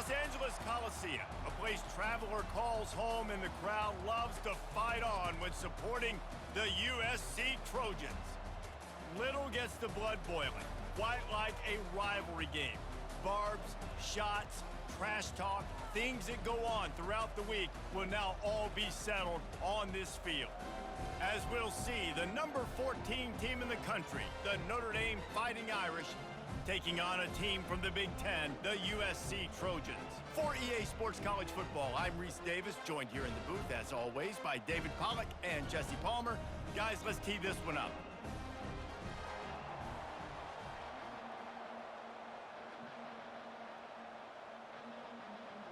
Los Angeles Coliseum, a place traveler calls home and the crowd loves to fight on when supporting the USC Trojans. Little gets the blood boiling, quite like a rivalry game. Barbs, shots, trash talk, things that go on throughout the week will now all be settled on this field. As we'll see, the number 14 team in the country, the Notre Dame Fighting Irish, taking on a team from the Big Ten, the USC Trojans. For EA Sports College Football, I'm Reese Davis, joined here in the booth, as always, by David Pollack and Jesse Palmer. Guys, let's tee this one up.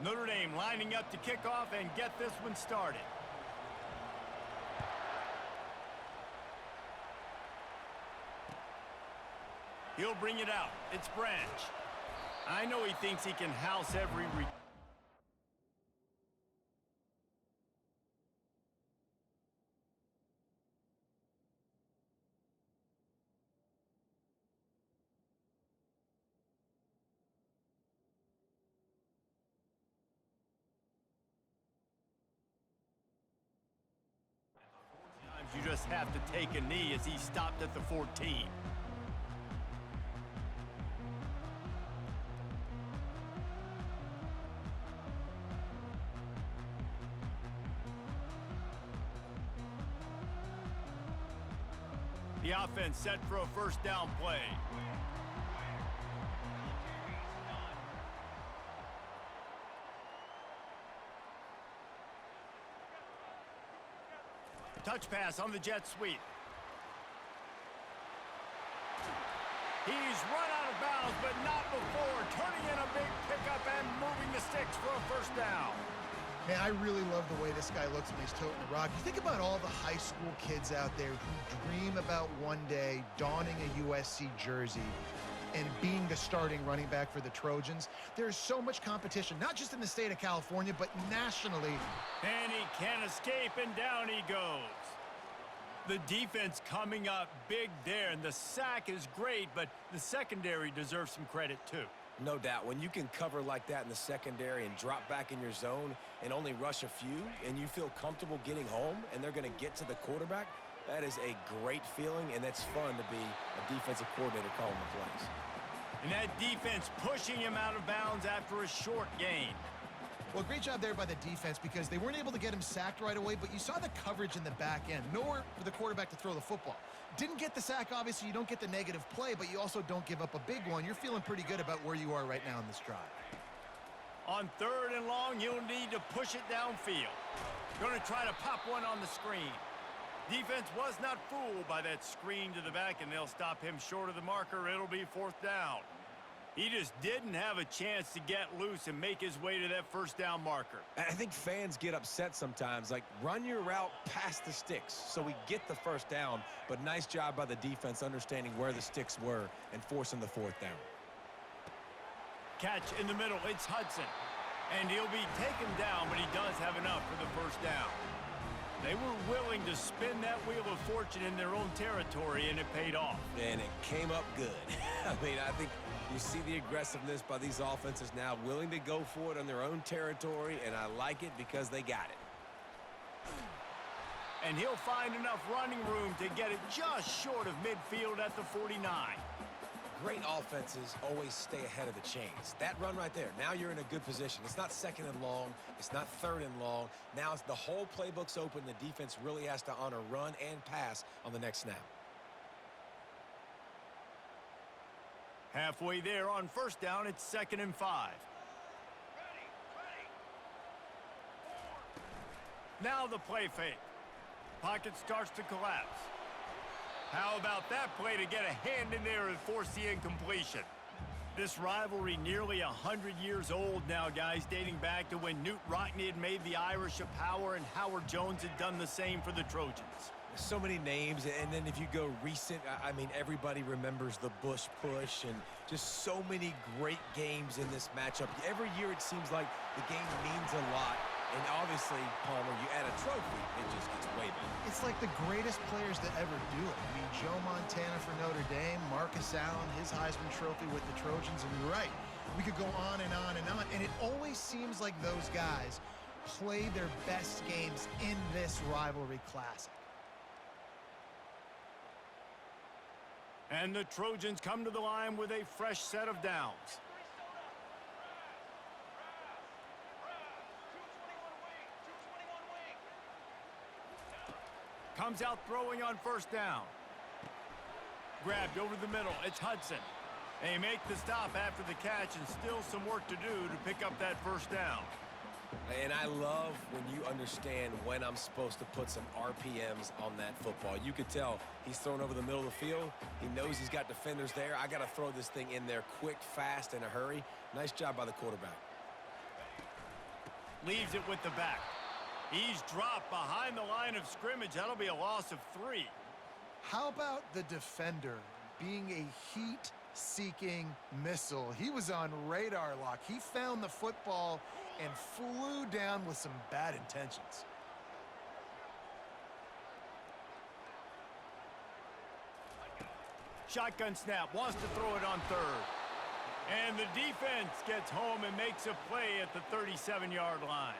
Notre Dame lining up to kick off and get this one started. He'll bring it out. It's Branch. I know he thinks he can house every Sometimes you just have to take a knee as he stopped at the 14. The offense set for a first down play. Touch pass on the jet sweep. He's run out of bounds, but not before turning in a big pickup and moving the sticks for a first down. Man, I really love the way this guy looks when he's toting the rock. You think about all the high school kids out there who dream about one day donning a USC jersey and being the starting running back for the Trojans. There's so much competition, not just in the state of California, but nationally. And he can't escape, and down he goes. The defense coming up big there, and the sack is great, but the secondary deserves some credit too. No doubt. When you can cover like that in the secondary and drop back in your zone and only rush a few, and you feel comfortable getting home and they're going to get to the quarterback, that is a great feeling, and that's fun to be a defensive coordinator calling the plays. And that defense pushing him out of bounds after a short gain. Well, great job there by the defense because they weren't able to get him sacked right away, but you saw the coverage in the back end. Nowhere for the quarterback to throw the football. Didn't get the sack, obviously. You don't get the negative play, but you also don't give up a big one. You're feeling pretty good about where you are right now in this drive. On 3rd and long, you'll need to push it downfield. Going to try to pop one on the screen. Defense was not fooled by that screen to the back, and they'll stop him short of the marker. It'll be 4th down. He just didn't have a chance to get loose and make his way to that first down marker. I think fans get upset sometimes, like run your route past the sticks so we get the first down, but nice job by the defense understanding where the sticks were and forcing the 4th down. Catch in the middle, it's Hudson. And he'll be taken down, but he does have enough for the first down. They were willing to spin that wheel of fortune in their own territory, and it paid off. And it came up good. I mean, I think you see the aggressiveness by these offenses now, willing to go for it on their own territory, and I like it because they got it. And he'll find enough running room to get it just short of midfield at the 49. Great offenses always stay ahead of the chains. That run right there, now you're in a good position. It's not 2nd and long. It's not 3rd and long. Now it's the whole playbook's open. The defense really has to honor run and pass on the next snap. Halfway there on first down, it's 2nd and 5. Now the play fake. Pocket starts to collapse. How about that play to get a hand in there and force the incompletion? This rivalry nearly 100 years old now, guys, dating back to when Knute Rockne had made the Irish a power and Howard Jones had done the same for the Trojans. So many names, and then if you go recent, I mean, everybody remembers the Bush push and just so many great games in this matchup. Every year it seems like the game means a lot, and obviously, Palmer, you add a trophy, it just gets way better. It's like the greatest players that ever do it. I mean, Joe Montana for Notre Dame, Marcus Allen, his Heisman Trophy with the Trojans, and you're right. We could go on and on and on. And it always seems like those guys play their best games in this rivalry classic. And the Trojans come to the line with a fresh set of downs. Comes out throwing on first down. Grabbed over the middle. It's Hudson. They make the stop after the catch, and still some work to do to pick up that first down. And I love when you understand when I'm supposed to put some RPMs on that football. You could tell he's thrown over the middle of the field. He knows he's got defenders there. I got to throw this thing in there quick, fast, in a hurry. Nice job by the quarterback. Leaves it with the back. He's dropped behind the line of scrimmage. That'll be a loss of 3. How about the defender being a heat-seeking missile? He was on radar lock. He found the football and flew down with some bad intentions. Shotgun snap, wants to throw it on third. And the defense gets home and makes a play at the 37-yard line.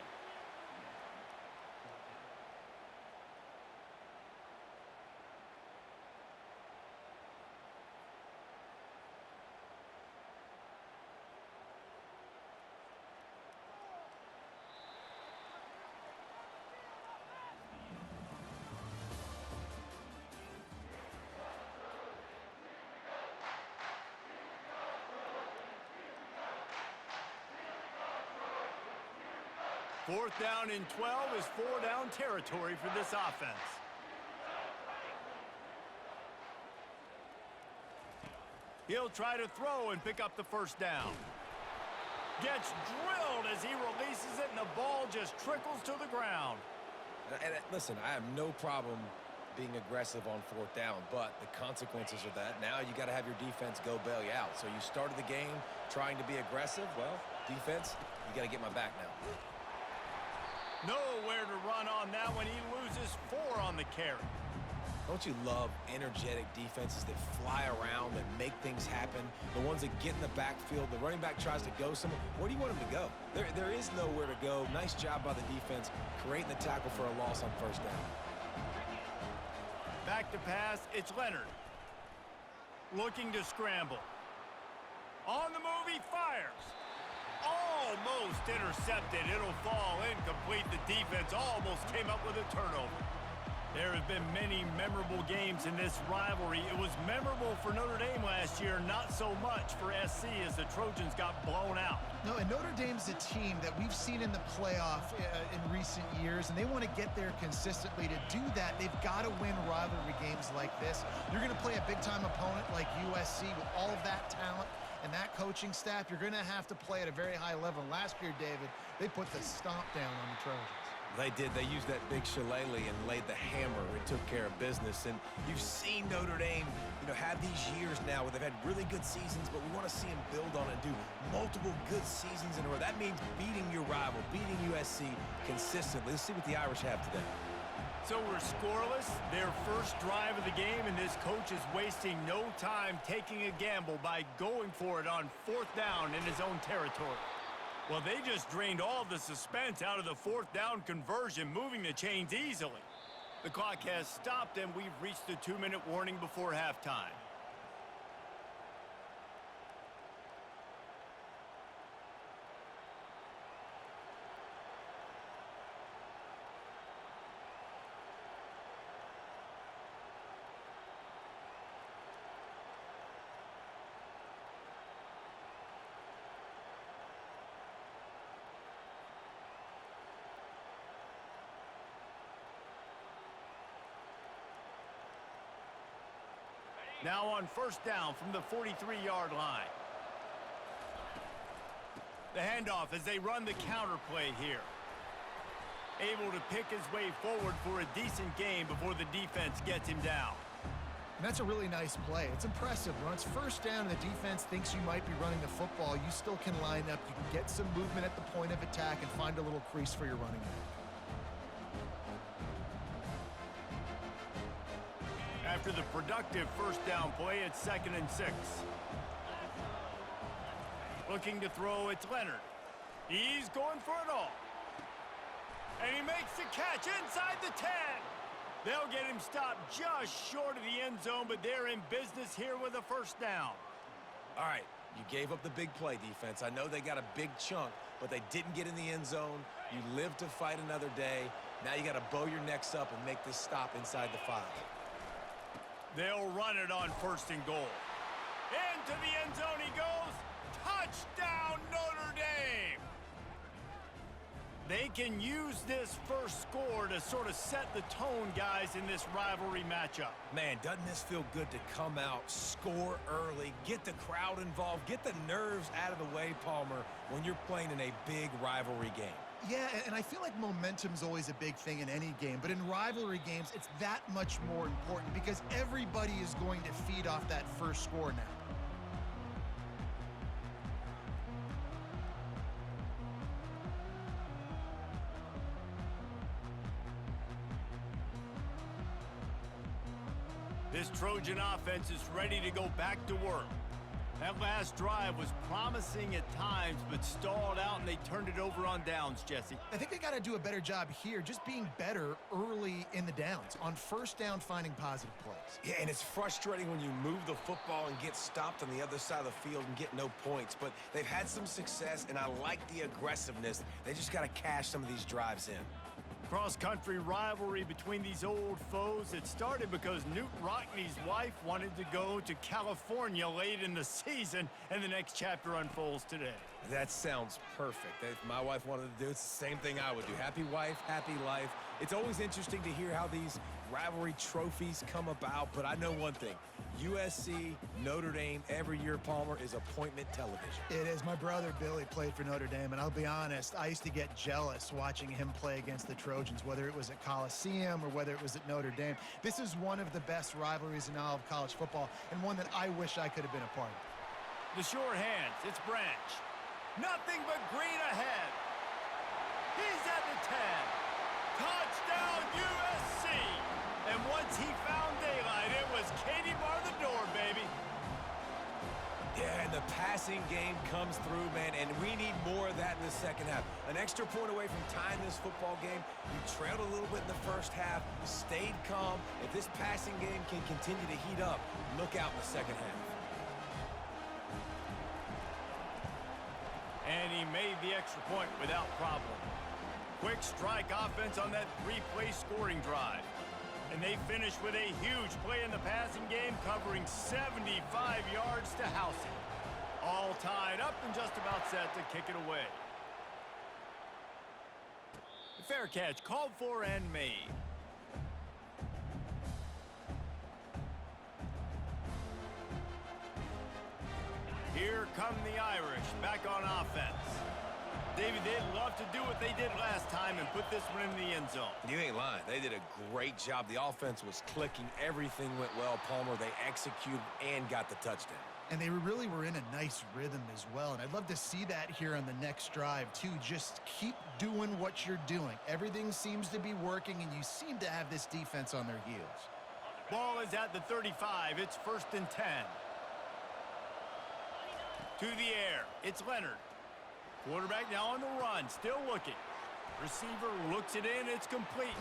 Fourth down and 12 is 4-down territory for this offense. He'll try to throw and pick up the first down. Gets drilled as he releases it, and the ball just trickles to the ground. And listen, I have no problem being aggressive on fourth down, but the consequences of that, now you got to have your defense go bail you out. So you started the game trying to be aggressive. Well, defense, you got to get my back now. Nowhere to run on that one. He loses 4 on the carry. Don't you love energetic defenses that fly around, that make things happen? The ones that get in the backfield, the running back tries to go somewhere. Where do you want him to go? There is nowhere to go. Nice job by the defense, creating the tackle for a loss on first down. Back to pass, it's Leonard. Looking to scramble. On the move, he fires. Almost intercepted. It'll fall incomplete. The defense almost came up with a turnover. There have been many memorable games in this rivalry. It was memorable for Notre Dame last year, not so much for SC as the Trojans got blown out. No, and Notre Dame's a team that we've seen in the playoff in recent years, and they want to get there consistently. To do that, they've got to win rivalry games like this. You're going to play a big-time opponent like USC with all of that talent and that coaching staff. You're going to have to play at a very high level. Last year, David, they put the stomp down on the Trojans. They did. They used that big shillelagh and laid the hammer and took care of business. And you've seen Notre Dame, have these years now where they've had really good seasons, but we want to see them build on and do multiple good seasons in a row. That means beating your rival, beating USC consistently. Let's see what the Irish have today. So we're scoreless, their first drive of the game, and this coach is wasting no time taking a gamble by going for it on fourth down in his own territory. Well, they just drained all the suspense out of the fourth down conversion, moving the chains easily. The clock has stopped, and we've reached the 2-minute warning before halftime. Now on first down from the 43-yard line. The handoff as they run the counter play here. Able to pick his way forward for a decent gain before the defense gets him down. And that's a really nice play. It's impressive. When it's first down and the defense thinks you might be running the football, you still can line up. You can get some movement at the point of attack and find a little crease for your running back. After the productive first down play, it's 2nd and 6. Looking to throw, it's Leonard. He's going for it all. And he makes the catch inside the 10. They'll get him stopped just short of the end zone, but they're in business here with a first down. All right, you gave up the big play, defense. I know they got a big chunk, but they didn't get in the end zone. You live to fight another day. Now you got to bow your necks up and make this stop inside the 5. They'll run it on 1st and goal. Into the end zone he goes. Touchdown, Notre Dame! They can use this first score to sort of set the tone, guys, in this rivalry matchup. Man, doesn't this feel good to come out, score early, get the crowd involved, get the nerves out of the way, Palmer, when you're playing in a big rivalry game? Yeah, and I feel like momentum's always a big thing in any game, but in rivalry games, it's that much more important because everybody is going to feed off that first score now. This Trojan offense is ready to go back to work. That last drive was promising at times, but stalled out, and they turned it over on downs, Jesse. I think they got to do a better job here, just being better early in the downs, on first down finding positive plays. Yeah, and it's frustrating when you move the football and get stopped on the other side of the field and get no points, but they've had some success, and I like the aggressiveness. They just got to cash some of these drives in. Cross-country rivalry between these old foes. It started because Newt Rockney's wife wanted to go to California late in the season, and the next chapter unfolds today. That sounds perfect. If my wife wanted to do it, it's the same thing I would do. Happy wife, happy life. It's always interesting to hear how these rivalry trophies come about, but I know one thing. USC, Notre Dame, every year, Palmer, is appointment television. It is. My brother Billy played for Notre Dame, and I'll be honest, I used to get jealous watching him play against the Trojans, whether it was at Coliseum or whether it was at Notre Dame. This is one of the best rivalries in all of college football, and one that I wish I could have been a part of. The sure hands, it's Branch. Nothing but green ahead. He's at the 10. Touchdown, USC! And once he found daylight, it was Katie bar the door, baby. Yeah, and the passing game comes through, man, and we need more of that in the second half. An extra point away from tying this football game. You trailed a little bit in the first half, stayed calm. If this passing game can continue to heat up, look out in the second half. And he made the extra point without problem. Quick strike offense on that 3-play scoring drive. And they finished with a huge play in the passing game, covering 75 yards to house it. All tied up and just about set to kick it away. The fair catch called for and made. Here come the Irish back on offense. David, they'd love to do what they did last time and put this one in the end zone. You ain't lying. They did a great job. The offense was clicking. Everything went well, Palmer. They executed and got the touchdown. And they really were in a nice rhythm as well. And I'd love to see that here on the next drive, too. Just keep doing what you're doing. Everything seems to be working, and you seem to have this defense on their heels. Ball is at the 35. It's 1st and 10. To the air. It's Leonard. Quarterback now on the run, still looking. Receiver looks it in, it's complete.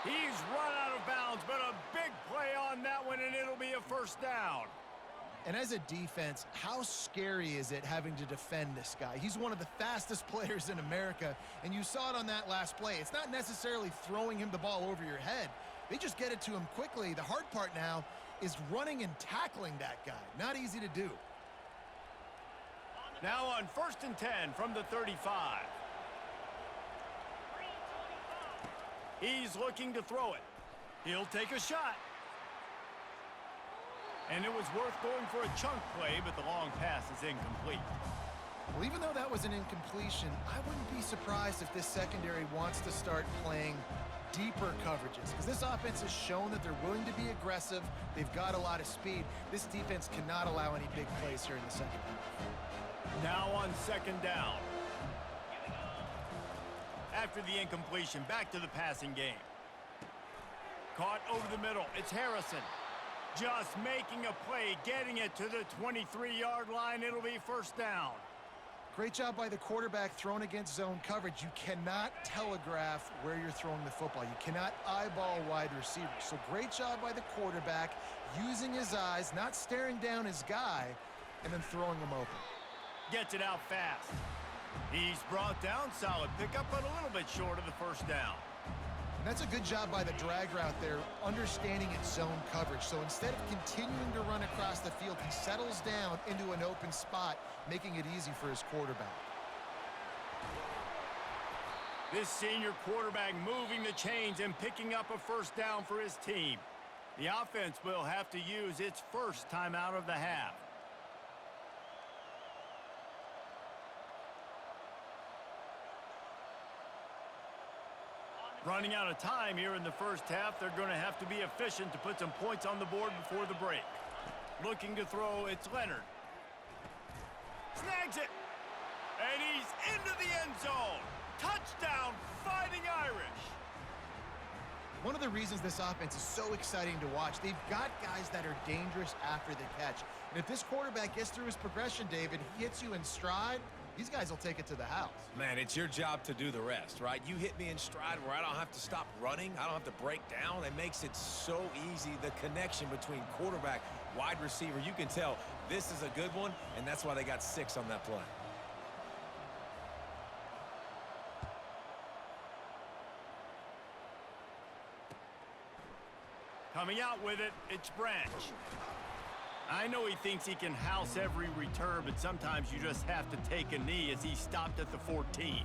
He's run out of bounds, but a big play on that one, and it'll be a first down. And as a defense, how scary is it having to defend this guy? He's one of the fastest players in America, and you saw it on that last play. It's not necessarily throwing him the ball over your head. They just get it to him quickly. The hard part now is running and tackling that guy. Not easy to do. Now on 1st and 10 from the 35. He's looking to throw it. He'll take a shot. And it was worth going for a chunk play, but the long pass is incomplete. Well, even though that was an incompletion, I wouldn't be surprised if this secondary wants to start playing deeper coverages, because this offense has shown that they're willing to be aggressive. They've got a lot of speed. This defense cannot allow any big plays here in the second half. Now on 2nd down. After the incompletion, back to the passing game. Caught over the middle. It's Harrison. Just making a play, getting it to the 23-yard line. It'll be first down. Great job by the quarterback throwing against zone coverage. You cannot telegraph where you're throwing the football. You cannot eyeball wide receivers. So great job by the quarterback using his eyes, not staring down his guy, and then throwing him open. Gets it out fast. He's brought down. Solid pickup, but a little bit short of the first down. And that's a good job by the drag route there, understanding its zone coverage. So instead of continuing to run across the field, he settles down into an open spot, making it easy for his quarterback. This senior quarterback moving the chains and picking up a first down for his team. The offense will have to use its first timeout of the half. Running out of time here in the first half, they're going to have to be efficient to put some points on the board before the break. Looking to throw, it's Leonard. Snags it. And he's into the end zone. Touchdown, Fighting Irish. One of the reasons this offense is so exciting to watch, they've got guys that are dangerous after the catch. And if this quarterback gets through his progression, David, he hits you in stride, these guys will take it to the house. Man, it's your job to do the rest, right? You hit me in stride where I don't have to stop running. I don't have to break down. It makes it so easy. The connection between quarterback, wide receiver, you can tell this is a good one, and that's why they got 6 on that play. Coming out with it, it's Branch. I know he thinks he can house every return, but sometimes you just have to take a knee as he stopped at the 14.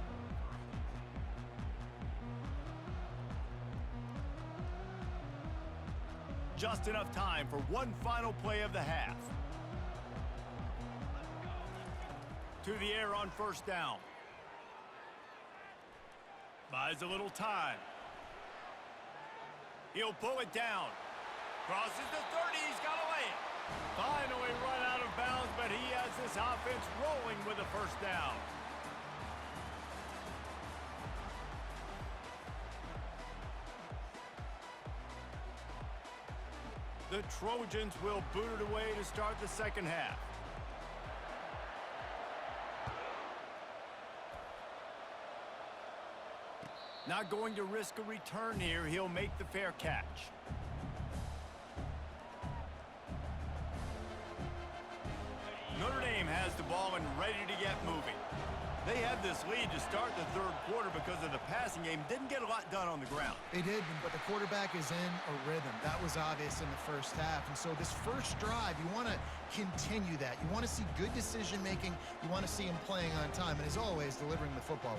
Just enough time for one final play of the half. To the air on first down. Buys a little time. He'll pull it down. Crosses the 30, he's got to lay it. Finally run out of bounds, but he has this offense rolling with a first down. The Trojans will boot it away to start the second half. Not going to risk a return here. He'll make the fair catch. Notre Dame has the ball and ready to get moving. They had this lead to start the third quarter because of the passing game. Didn't get a lot done on the ground. They did, but the quarterback is in a rhythm. That was obvious in the first half. And so this first drive, you want to continue that. You want to see good decision-making. You want to see him playing on time. And as always, delivering the football.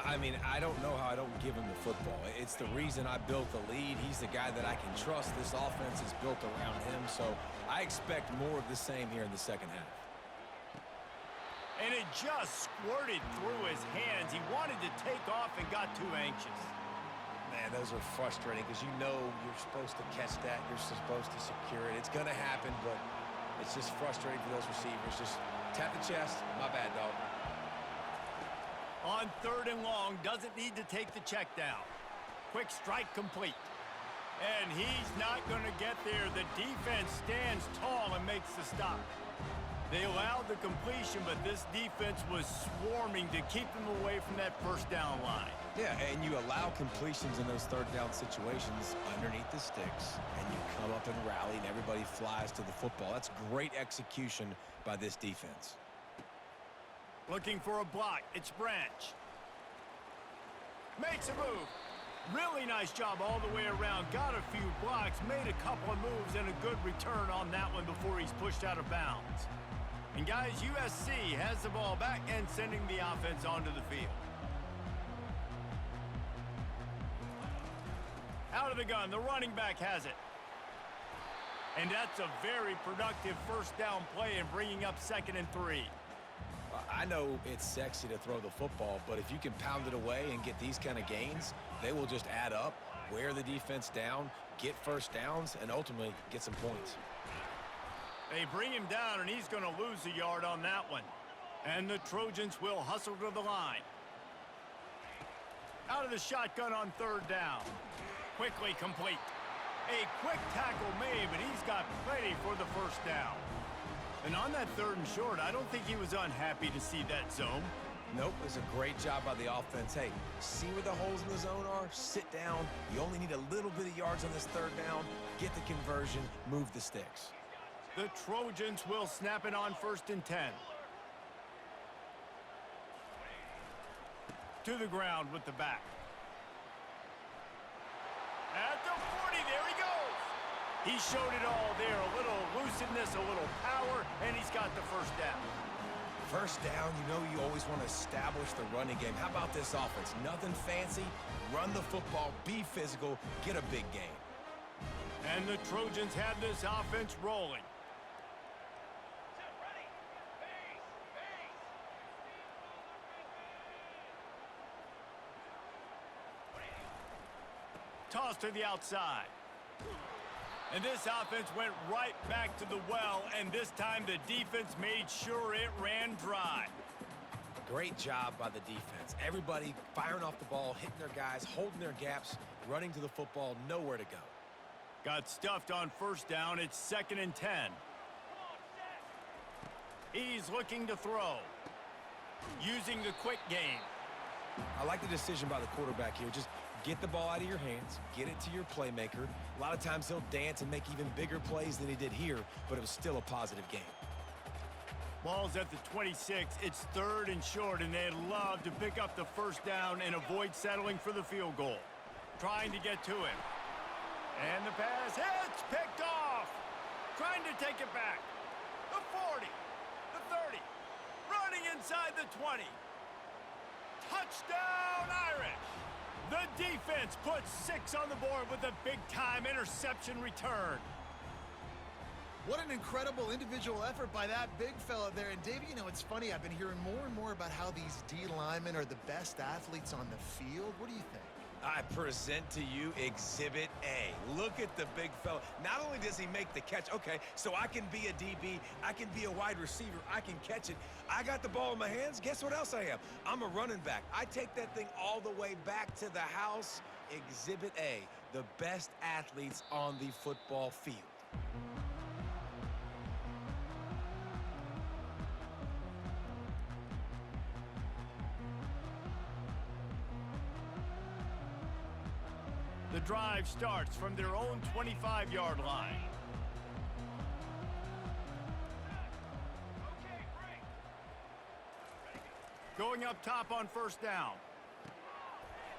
I mean, I don't know how I don't give him the football. It's the reason I built the lead. He's the guy that I can trust. This offense is built around him. So I expect more of the same here in the second half. And it just squirted through his hands. He wanted to take off and got too anxious. Man, those are frustrating because you know you're supposed to catch that. You're supposed to secure it. It's going to happen, but it's just frustrating for those receivers. Just tap the chest. My bad, dog. On third and long, doesn't need to take the check down. Quick strike complete. And he's not going to get there. The defense stands tall and makes the stop. They allowed the completion, but this defense was swarming to keep them away from that first down line. Yeah, and you allow completions in those third down situations underneath the sticks, and you come up and rally, and everybody flies to the football. That's great execution by this defense. Looking for a block. It's Branch. Makes a move. Really nice job all the way around. Got a few blocks, made a couple of moves, and a good return on that one before he's pushed out of bounds. And guys, USC has the ball back and sending the offense onto the field. Out of the gun, the running back has it. And that's a very productive first down play and bringing up 2nd and 3. I know it's sexy to throw the football, but if you can pound it away and get these kind of gains, they will just add up, wear the defense down, get first downs, and ultimately get some points. They bring him down, and he's going to lose a yard on that one. And the Trojans will hustle to the line. Out of the shotgun on third down. Quickly complete. A quick tackle made, but he's got plenty for the first down. And on that 3rd and short, I don't think he was unhappy to see that zone. Nope, it was a great job by the offense. Hey, see where the holes in the zone are? Sit down. You only need a little bit of yards on this 3rd down. Get the conversion, move the sticks. The Trojans will snap it on 1st and 10. To the ground with the back. At the 40, there he goes. He showed it all there, a little elusiveness, a little power, and he's got the first down. First down, you know you always want to establish the running game. How about this offense? Nothing fancy. Run the football, be physical, get a big gain. And the Trojans have this offense rolling. Toss to the outside. And this offense went right back to the well, and this time the defense made sure it ran dry. Great job by the defense. Everybody firing off the ball, hitting their guys, holding their gaps, running to the football, nowhere to go. Got stuffed on 1st down. It's 2nd and 10. He's looking to throw. Using the quick game. I like the decision by the quarterback here. Just get the ball out of your hands, get it to your playmaker. A lot of times he'll dance and make even bigger plays than he did here, but it was still a positive game. Ball's at the 26. It's 3rd and short, and they'd love to pick up the first down and avoid settling for the field goal. Trying to get to him. And the pass, it's picked off. Trying to take it back. The 40, the 30, running inside the 20. Touchdown, Irish. The defense puts 6 on the board with a big-time interception return. What an incredible individual effort by that big fella there. And, Davey, you know, it's funny. I've been hearing more and more about how these D linemen are the best athletes on the field. What do you think? I present to you Exhibit A. Look at the big fella. Not only does he make the catch, okay, so I can be a DB, I can be a wide receiver, I can catch it. I got the ball in my hands. Guess what else I am? I'm a running back. I take that thing all the way back to the house. Exhibit A, the best athletes on the football field. The drive starts from their own 25-yard line. Going up top on 1st down.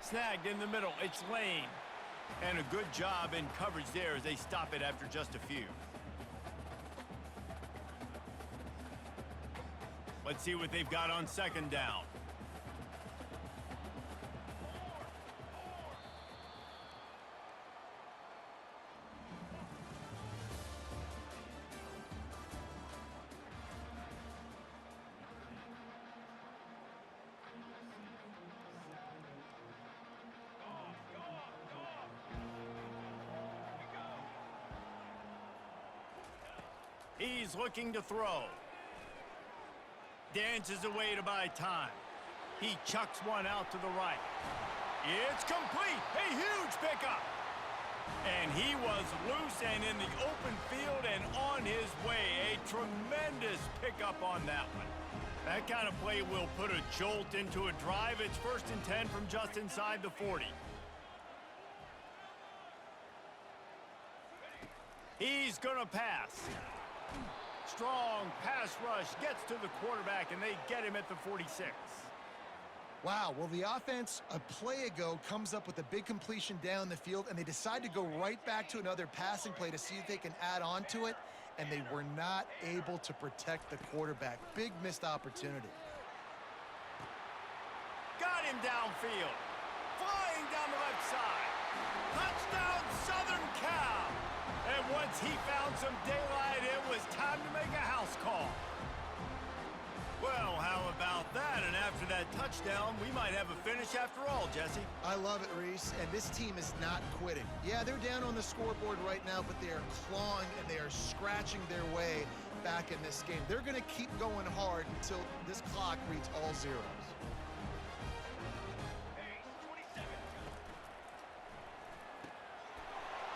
Snagged in the middle. It's Lane. And a good job in coverage there as they stop it after just a few. Let's see what they've got on 2nd down. He's looking to throw. Dances away to buy time. He chucks one out to the right. It's complete. A huge pickup. And he was loose and in the open field and on his way. A tremendous pickup on that one. That kind of play will put a jolt into a drive. It's 1st and 10 from just inside the 40. He's gonna pass. Strong pass rush gets to the quarterback, and they get him at the 46. Wow, well, the offense a play ago comes up with a big completion down the field, and they decide to go right back to another passing play to see if they can add on to it, and they were not able to protect the quarterback. Big missed opportunity. Got him downfield. Flying down the left side. Touchdown, Southern Cal. And once he found some daylight, it was time to make a house call. Well, how about that? And after that touchdown, we might have a finish after all, Jesse. I love it, Reese, and this team is not quitting. Yeah, they're down on the scoreboard right now, but they are clawing and they are scratching their way back in this game. They're going to keep going hard until this clock reads all zeros.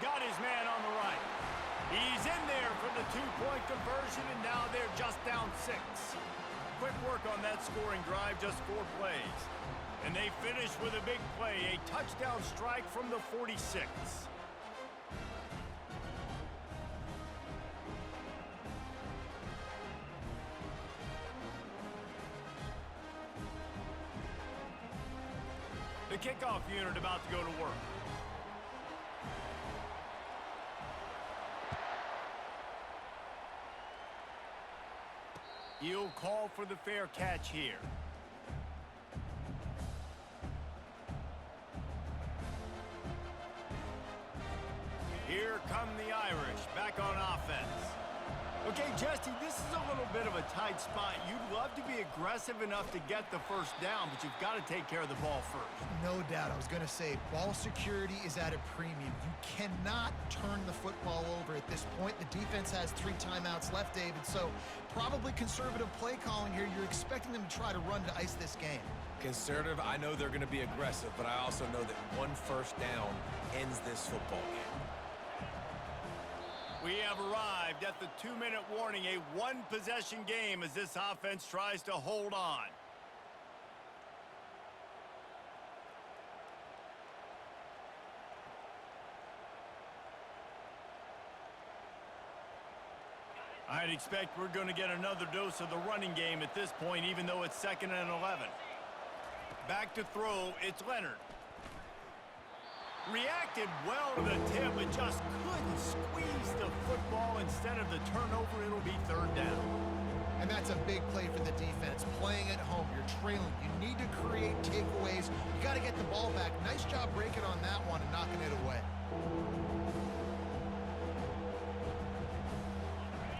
Got his man a two-point conversion, and now they're just down 6. Quick work on that scoring drive, just 4 plays. And they finish with a big play, a touchdown strike from the 46. The kickoff unit about to go to work. He'll call for the fair catch here. Here come the Irish, back on offense. Okay, Jesse, this is a little bit of a tight spot. You'd love to be aggressive enough to get the first down, but you've got to take care of the ball first. No doubt. I was going to say, ball security is at a premium. You cannot turn the football over at this point. The defense has 3 timeouts left, David, so probably conservative play calling here. You're expecting them to try to run to ice this game. Conservative, I know they're going to be aggressive, but I also know that 1 first down ends this football game. We have arrived at the 2-minute warning, a 1-possession game as this offense tries to hold on. I'd expect we're going to get another dose of the running game at this point, even though it's 2nd and 11. Back to throw, it's Leonard. Reacted well to the tip, but just couldn't squeeze the football. Instead of the turnover, it'll be 3rd down. And that's a big play for the defense. Playing at home, you're trailing. You need to create takeaways. You got to get the ball back. Nice job breaking on that one and knocking it away.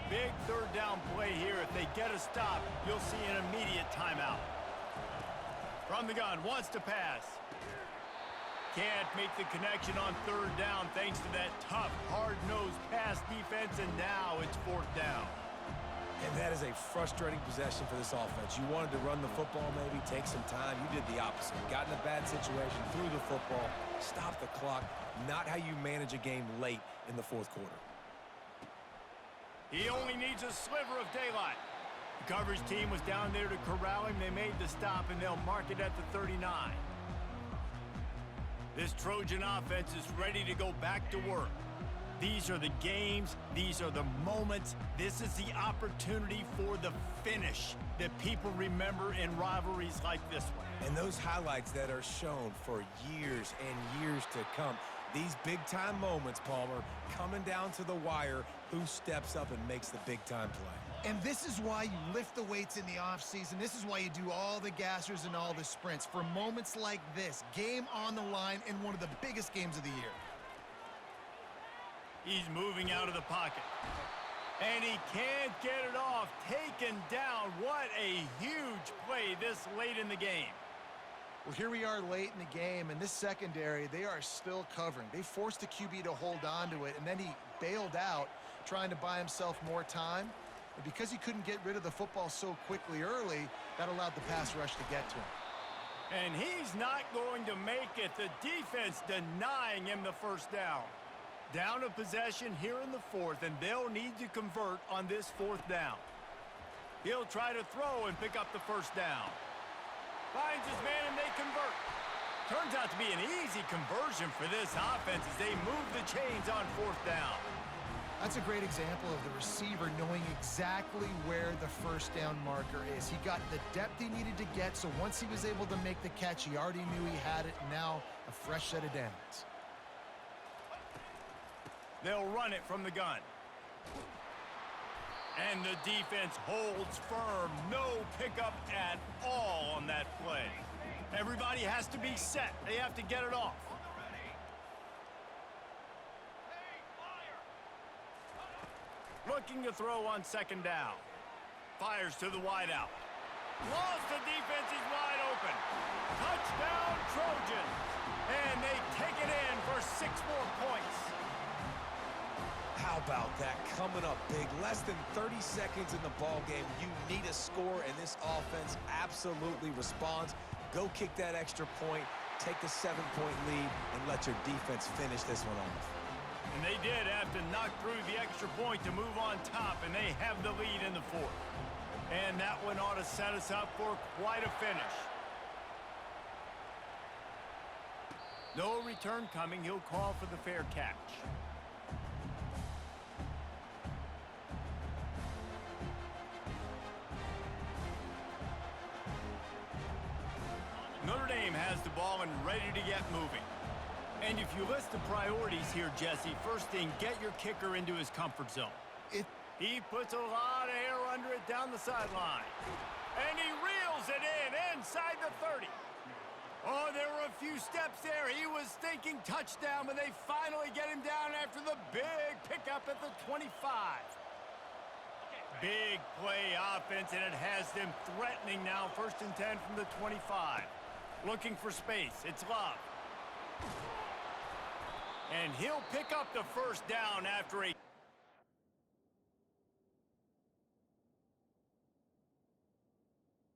Big 3rd down play here. If they get a stop, you'll see an immediate timeout. From the gun, wants to pass. Can't make the connection on 3rd down thanks to that tough, hard-nosed pass defense, and now it's 4th down. And that is a frustrating possession for this offense. You wanted to run the football, maybe take some time. You did the opposite. Got in a bad situation, threw the football, stopped the clock. Not how you manage a game late in the 4th quarter. He only needs a sliver of daylight. The coverage team was down there to corral him. They made the stop, and they'll mark it at the 39. This Trojan offense is ready to go back to work. These are the games. These are the moments. This is the opportunity for the finish that people remember in rivalries like this one. And those highlights that are shown for years and years to come. These big-time moments, Palmer, coming down to the wire, who steps up and makes the big-time play. And this is why you lift the weights in the offseason. This is why you do all the gassers and all the sprints. For moments like this, game on the line in one of the biggest games of the year. He's moving out of the pocket. And he can't get it off. Taken down. What a huge play this late in the game. Well, here we are late in the game, and this secondary, they are still covering. They forced the QB to hold on to it, and then he bailed out, trying to buy himself more time. And because he couldn't get rid of the football so quickly early, that allowed the pass rush to get to him. And he's not going to make it. The defense denying him the first down. Down a possession here in the 4th, and they'll need to convert on this 4th down. He'll try to throw and pick up the first down. Finds his man, and they convert. Turns out to be an easy conversion for this offense as they move the chains on 4th down. That's a great example of the receiver knowing exactly where the first down marker is. He got the depth he needed to get, so once he was able to make the catch, he already knew he had it, and now a fresh set of downs. They'll run it from the gun. And the defense holds firm. No pickup at all on that play. Everybody has to be set. They have to get it off. Looking to throw on 2nd down. Fires to the wideout. Lost the defense is wide open. Touchdown Trojans. And they take it in for 6 more points. How about that? Coming up big. Less than 30 seconds in the ball game. You need a score, and this offense absolutely responds. Go kick that extra point, take the 7-point lead, and let your defense finish this one off. And they did have to knock through the extra point to move on top, and they have the lead in the fourth. And that one ought to set us up for quite a finish. No return coming. He'll call for the fair catch. Notre Dame has the ball and ready to get moving. And if you list the priorities here, Jesse, first thing, get your kicker into his comfort zone. He puts a lot of air under it down the sideline. And he reels it inside the 30. Oh, there were a few steps there. He was thinking touchdown, but they finally get him down after the big pickup at the 25. Big play offense, and it has them threatening now. 1st and 10 from the 25. Looking for space. It's Love. And he'll pick up the first down after a